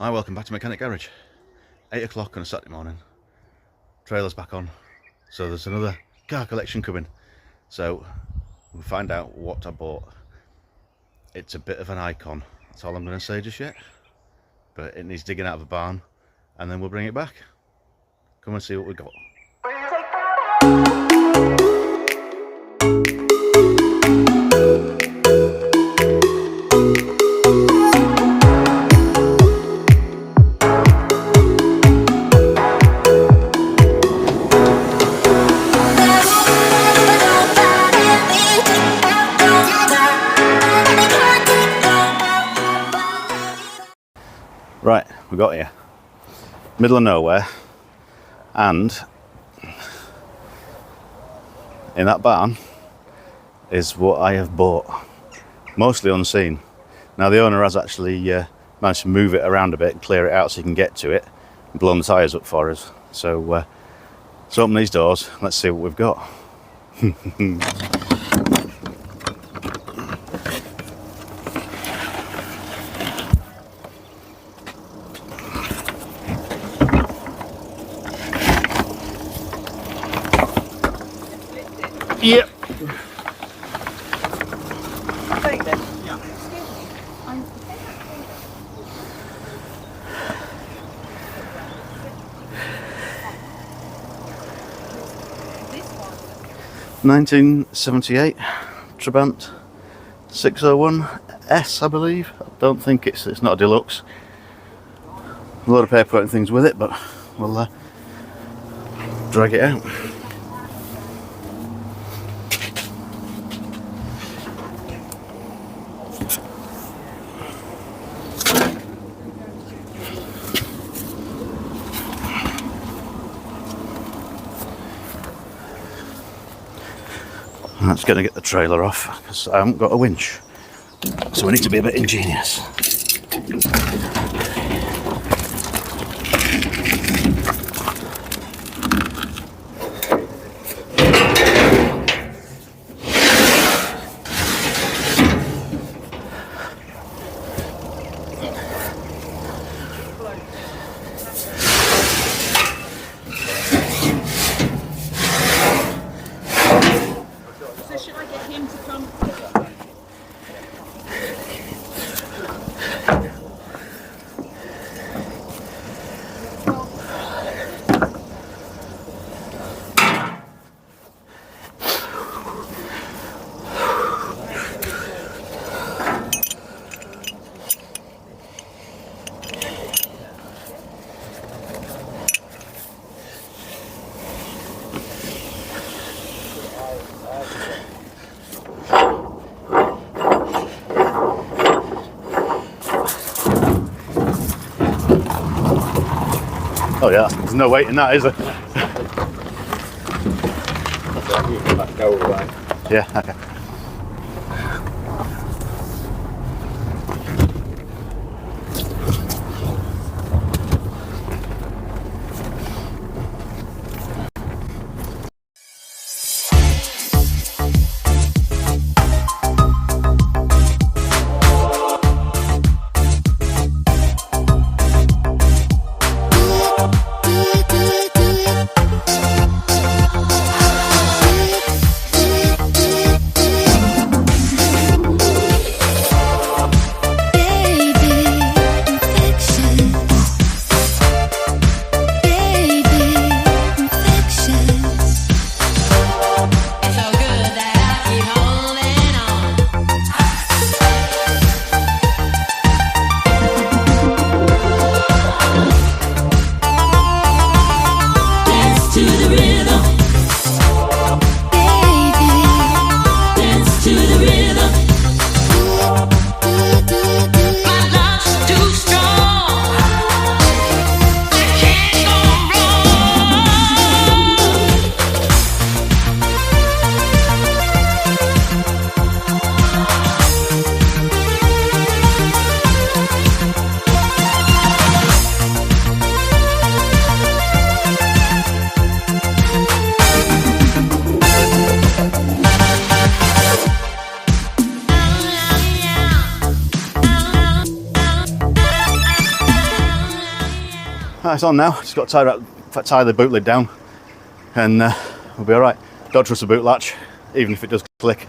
Hi, welcome back to Mechanic Garage. 8 o'clock on a Saturday morning. Trailer's back on. So there's another car collection coming. So we'll find out what I bought. It's a bit of an icon. That's all I'm going to say just yet. But it needs digging out of a barn and then we'll bring it back. Come and see what we've got. Right, we got here. Middle of nowhere, and in that barn is what I have bought, mostly unseen. Now the owner has actually managed to move it around a bit and clear it out so you can get to it and blown the tyres up for us. So let's open these doors, let's see what we've got. Yep. (1978) Trabant 601S, I believe. I don't think it's not a deluxe. A lot of paperwork and things with it, but we'll drag it out. That's going to get the trailer off because I haven't got a winch, so we need to be a bit ingenious. Should I get him to come? Oh yeah, there's no weight in that, is there? Yeah, okay. Right, it's on now. Just got to tie the boot lid down, and we'll be all right. Don't trust the boot latch, even if it does click.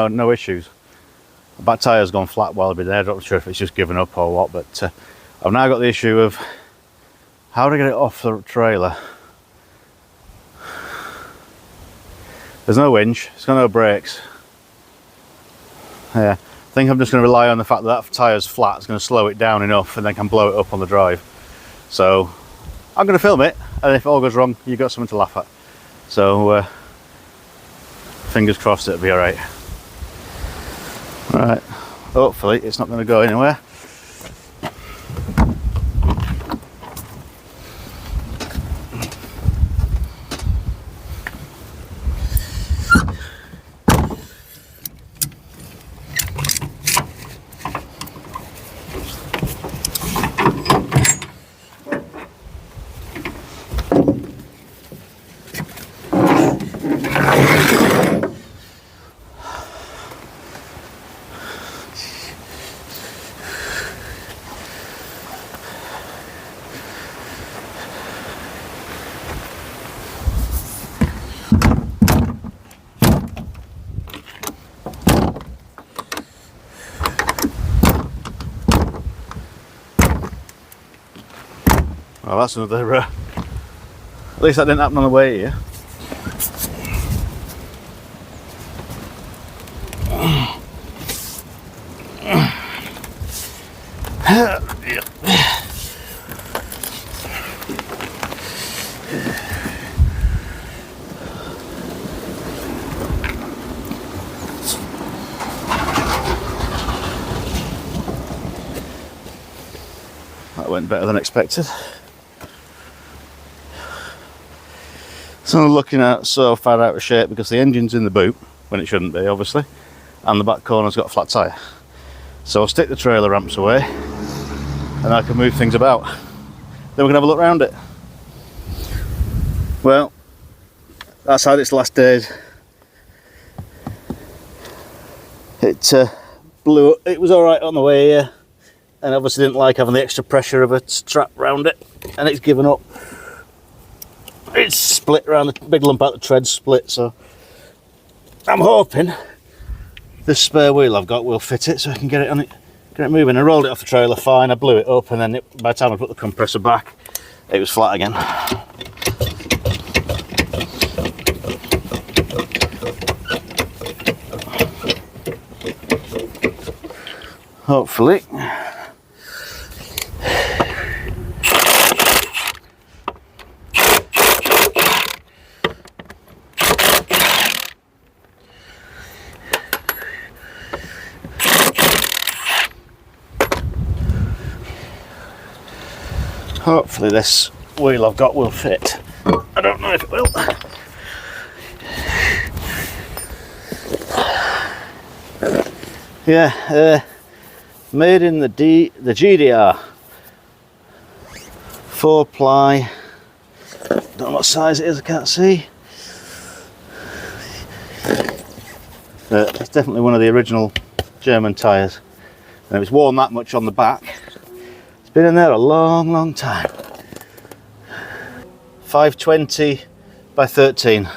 No issues. The back tyre's gone flat while I've been there. I'm not sure if it's just given up or what, but I've now got the issue of how to get it off the trailer. There's no winch, it's got no brakes. Yeah, I think I'm just going to rely on the fact that tyre's flat. It's going to slow it down enough and then can blow it up on the drive. So I'm going to film it, and if it all goes wrong, you've got something to laugh at. So fingers crossed it'll be all right. Right, hopefully it's not going to go anywhere. Well, that's another, at least that didn't happen on the way here. That went better than expected. So I'm looking at so far out of shape because the engine's in the boot when it shouldn't be, obviously, and the back corner's got a flat tyre. So I'll stick the trailer ramps away and I can move things about. Then we can have a look around it. Well, that's had its last days. It blew. It was all right on the way here, and obviously didn't like having the extra pressure of a strap around it, and it's given up. It's split around the big lump out the tread split, so I'm hoping this spare wheel I've got will fit it so I can get it moving. I rolled it off the trailer fine, I blew it up, and then by the time I put the compressor back, it was flat again. Hopefully. Hopefully this wheel I've got will fit. I don't know if it will. Yeah, made in the GDR. 4-ply. Don't know what size it is, I can't see. It's definitely one of the original German tyres. And if it's worn that much on the back, it's been in there a long time. 520 by 13.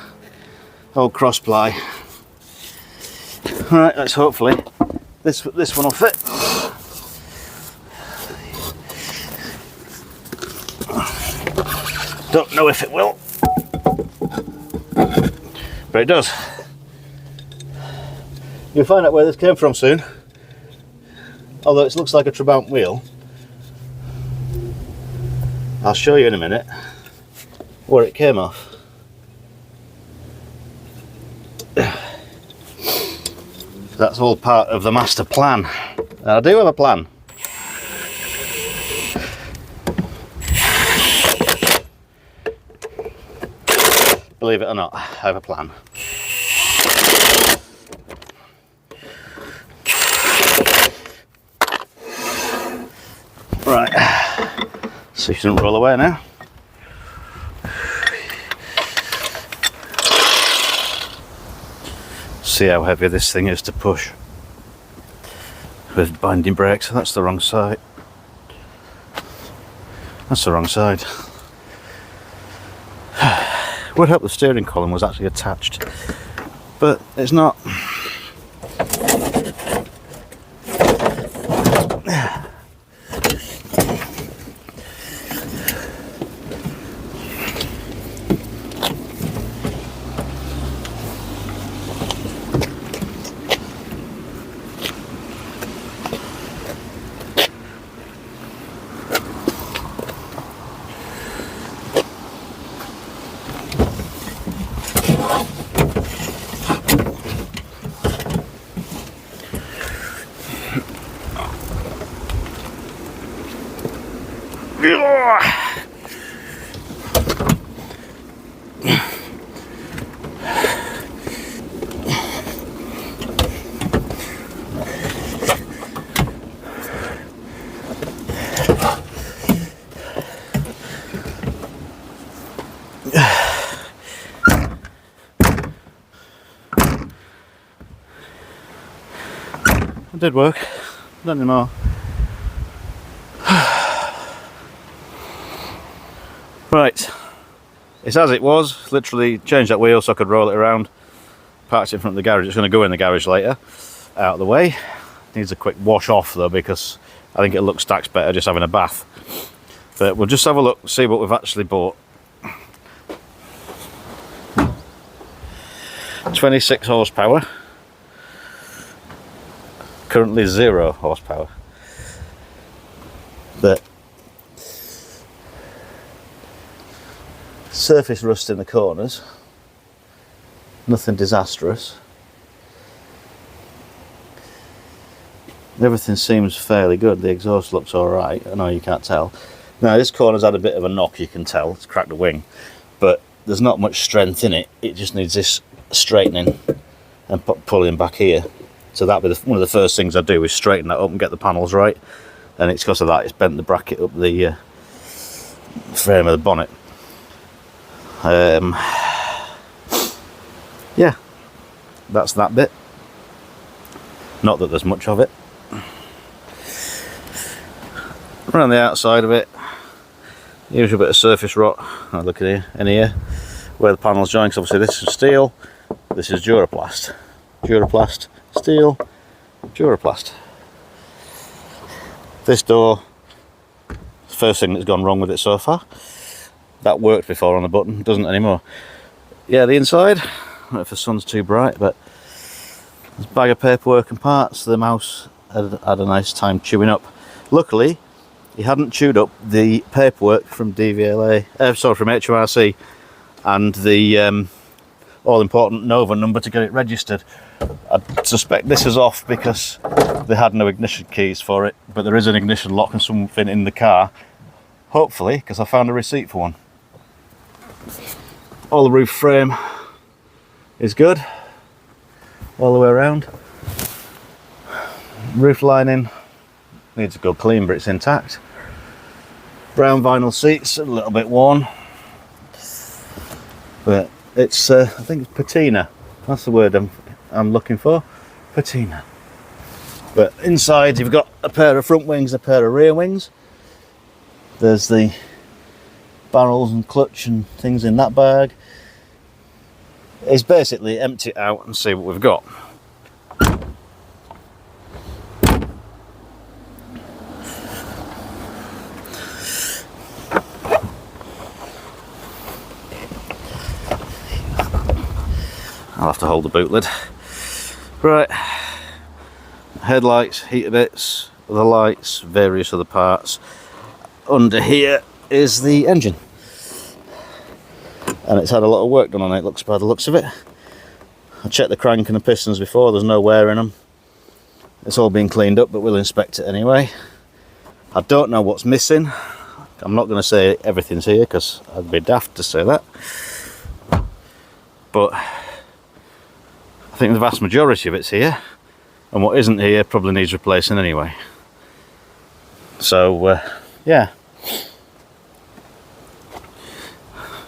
Old cross ply. Alright, let's hopefully this one will fit. Don't know if it will, but it does. You'll find out where this came from soon. Although it looks like a Trabant wheel. I'll show you in a minute where it came off. That's all part of the master plan. Now, I do have a plan. Believe it or not, I have a plan. So she doesn't roll away now. See how heavy this thing is to push with binding brakes. That's the wrong side. That's the wrong side. Would help the steering column was actually attached, but it's not. It did work, not anymore. Right, it's as it was. Literally changed that wheel so I could roll it around. Parked it in front of the garage. It's going to go in the garage later. Out of the way. Needs a quick wash off though, because I think it looks stacks better just having a bath. But we'll just have a look, see what we've actually bought. 26 horsepower. Currently 0 horsepower. But surface rust in the corners. Nothing disastrous. Everything seems fairly good. The exhaust looks alright. I know you can't tell. Now this corner's had a bit of a knock, you can tell. It's cracked the wing. But there's not much strength in it. It just needs this straightening and pulling back here. So that'll be one of the first things I do, is straighten that up and get the panels right. And it's because of that, it's bent the bracket up the frame of the bonnet. Yeah, that's that bit. Not that there's much of it. Around the outside of it, usual bit of surface rot. Oh, look at here, in here, where the panels join. Because obviously this is steel, this is Duraplast. Duraplast, steel, Duraplast. This door, first thing that's gone wrong with it so far. That worked before on the button, doesn't anymore. Yeah, the inside, I don't know if the sun's too bright, but there's a bag of paperwork and parts. The mouse had a nice time chewing up. Luckily, he hadn't chewed up the paperwork from DVLA, from HMRC, and the all-important Nova number to get it registered. I suspect this is off because they had no ignition keys for it, but there is an ignition lock and something in the car. Hopefully, because I found a receipt for one. All the roof frame is good, all the way around. Roof lining needs a good clean, but it's intact. Brown vinyl seats, a little bit worn, but it's I think it's patina. That's the word I'm looking for, patina. But inside you've got a pair of front wings, a pair of rear wings. There's the barrels and clutch and things in that bag. It's basically empty it out and see what we've got. I'll have to hold the boot lid. Right, headlights, heater bits, other lights, various other parts. Under here is the engine, and it's had a lot of work done on it, looks by the looks of it. I checked the crank and the pistons before, there's no wear in them. It's all been cleaned up, but we'll inspect it anyway. I don't know what's missing. I'm not going to say everything's here because I'd be daft to say that, but I think the vast majority of it's here, and what isn't here probably needs replacing anyway. So yeah,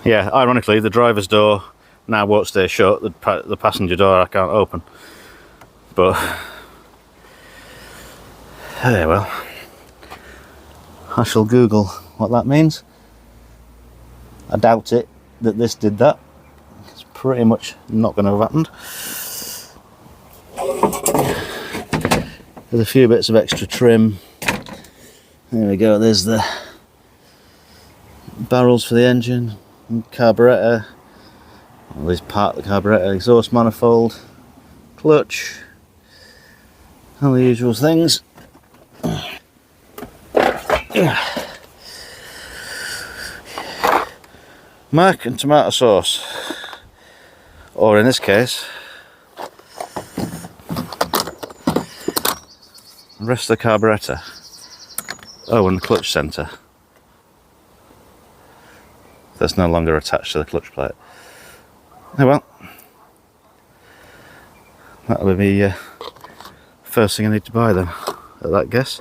Yeah, ironically, the driver's door now won't stay shut. The passenger door I can't open. But hey, well, I shall Google what that means. I doubt it that this did that. It's pretty much not going to have happened. There's a few bits of extra trim. There we go, there's the barrels for the engine, carburettor, well, there's part of the carburettor, exhaust manifold, clutch, all the usual things. Mac and tomato sauce, or in this case, the rest of the carburettor. Oh, and the clutch centre. That's no longer attached to the clutch plate. Oh well. That'll be the first thing I need to buy then, at that guess.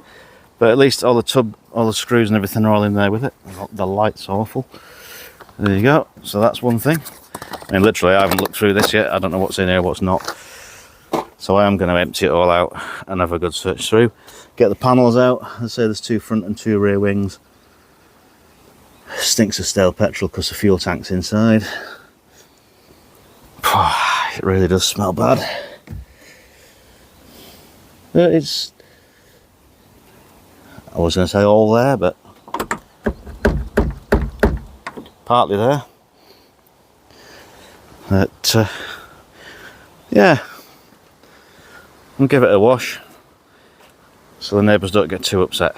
But at least all the screws and everything are all in there with it. The light's awful. There you go. So that's one thing. I mean, literally, I haven't looked through this yet. I don't know what's in here, what's not. So I am going to empty it all out and have a good search through. Get the panels out. I say there's 2 front and 2 rear wings. Stinks of stale petrol because the fuel tank's inside. It really does smell bad. But it's... I was going to say all there, but... partly there. But, yeah. I'll give it a wash so the neighbours don't get too upset.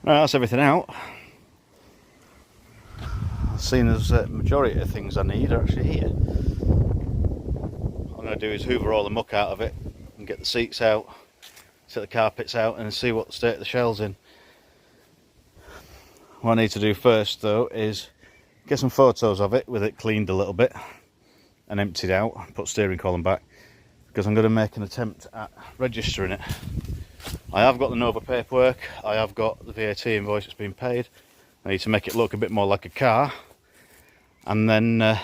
Right, that's everything out. Seeing as the majority of things I need are actually here. What I'm going to do is hoover all the muck out of it and get the seats out, set the carpets out and see what state the shelves in. What I need to do first though is get some photos of it with it cleaned a little bit and emptied out, put steering column back, because I'm going to make an attempt at registering it. I have got the Nova paperwork, I have got the VAT invoice that's been paid. I need to make it look a bit more like a car and then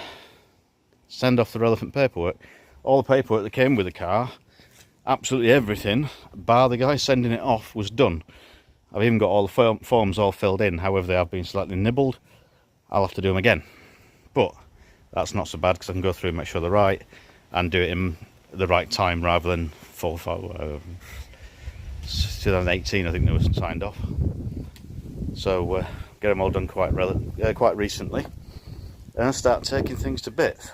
send off the relevant paperwork. All the paperwork that came with the car, absolutely everything, bar the guy sending it off, was done. I've even got all the forms all filled in, however they have been slightly nibbled. I'll have to do them again. But that's not so bad because I can go through and make sure they're right and do it in the right time rather than 2018 I think they were signed off. So get them all done quite recently. and start taking things to bits.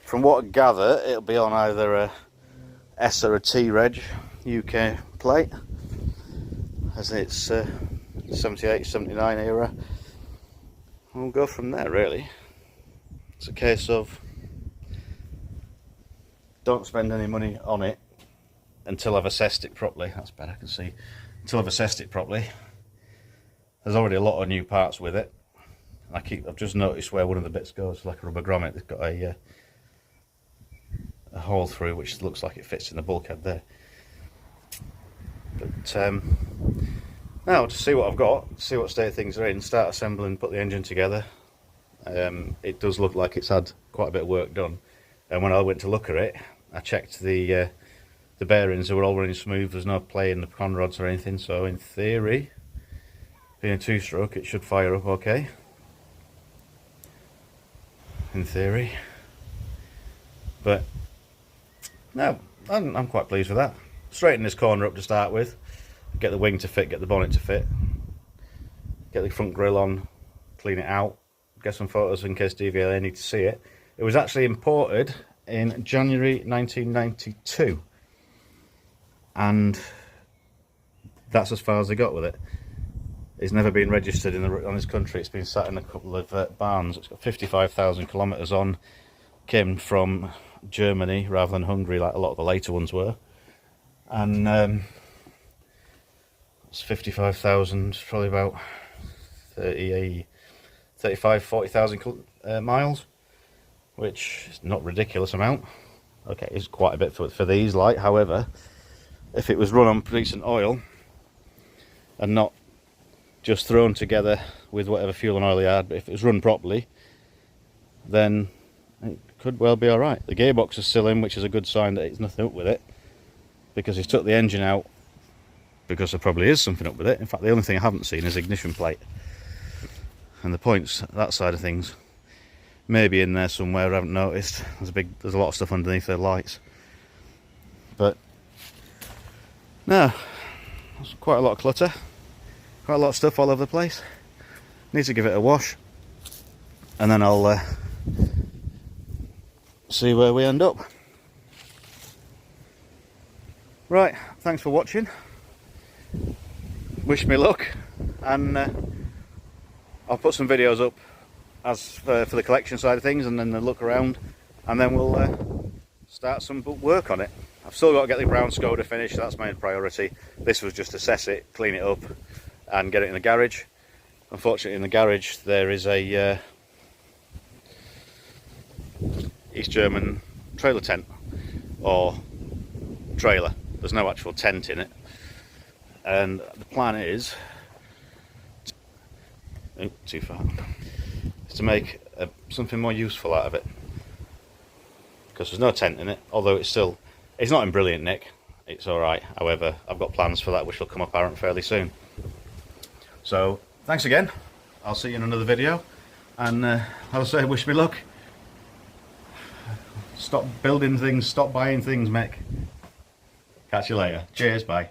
From what I gather, it'll be on either a S or a T reg UK plate, as it's 78, 79 era. We'll go from there, really. It's a case of don't spend any money on it until I've assessed it properly. That's better, I can see. Until I've assessed it properly. There's already a lot of new parts with it. I've just noticed where one of the bits goes, like a rubber grommet. It's got a hole through, which looks like it fits in the bulkhead there. But now, to see what I've got, see what state things are in, start assembling, put the engine together. It does look like it's had quite a bit of work done. And when I went to look at it, I checked the bearings. They were all running smooth. There's no play in the con rods or anything. So in theory, being a two-stroke, it should fire up okay. In theory. But no, I'm quite pleased with that. Straighten this corner up to start with. Get the wing to fit, get the bonnet to fit. Get the front grille on, clean it out. Get some photos in case DVLA need to see it. It was actually imported in January 1992. And that's as far as they got with it. It's never been registered on this country. It's been sat in a couple of barns. It's got 55,000 kilometres on. Came from Germany rather than Hungary, like a lot of the later ones were. And it's 55,000, probably about 40,000 miles, which is not a ridiculous amount. Okay, it's quite a bit for these light. However, if it was run on decent oil and not just thrown together with whatever fuel and oil you had, but if it was run properly, then it could well be alright. The gearbox is still in, which is a good sign that it's nothing up with it, because he's took the engine out because there probably is something up with it. In fact, the only thing I haven't seen is ignition plate. And the points, that side of things, maybe in there somewhere, I haven't noticed. There's a lot of stuff underneath the lights. But no, there's quite a lot of clutter, quite a lot of stuff all over the place. Need to give it a wash, and then I'll see where we end up. Right, thanks for watching. Wish me luck, and I'll put some videos up as for the collection side of things, and then the look around, and then we'll start some work on it. I've still got to get the brown Skoda finished. That's my priority. This was just assess it, clean it up, and get it in the garage. Unfortunately, in the garage there is a East German trailer tent, or trailer. There's no actual tent in it, and the plan is too far, is to make something more useful out of it, because there's no tent in it. Although it's not in brilliant nick, it's alright. However, I've got plans for that which will come apparent fairly soon. So thanks again, I'll see you in another video, and I'll say wish me luck. Stop building things, stop buying things, mech. Catch you later. Cheers, bye.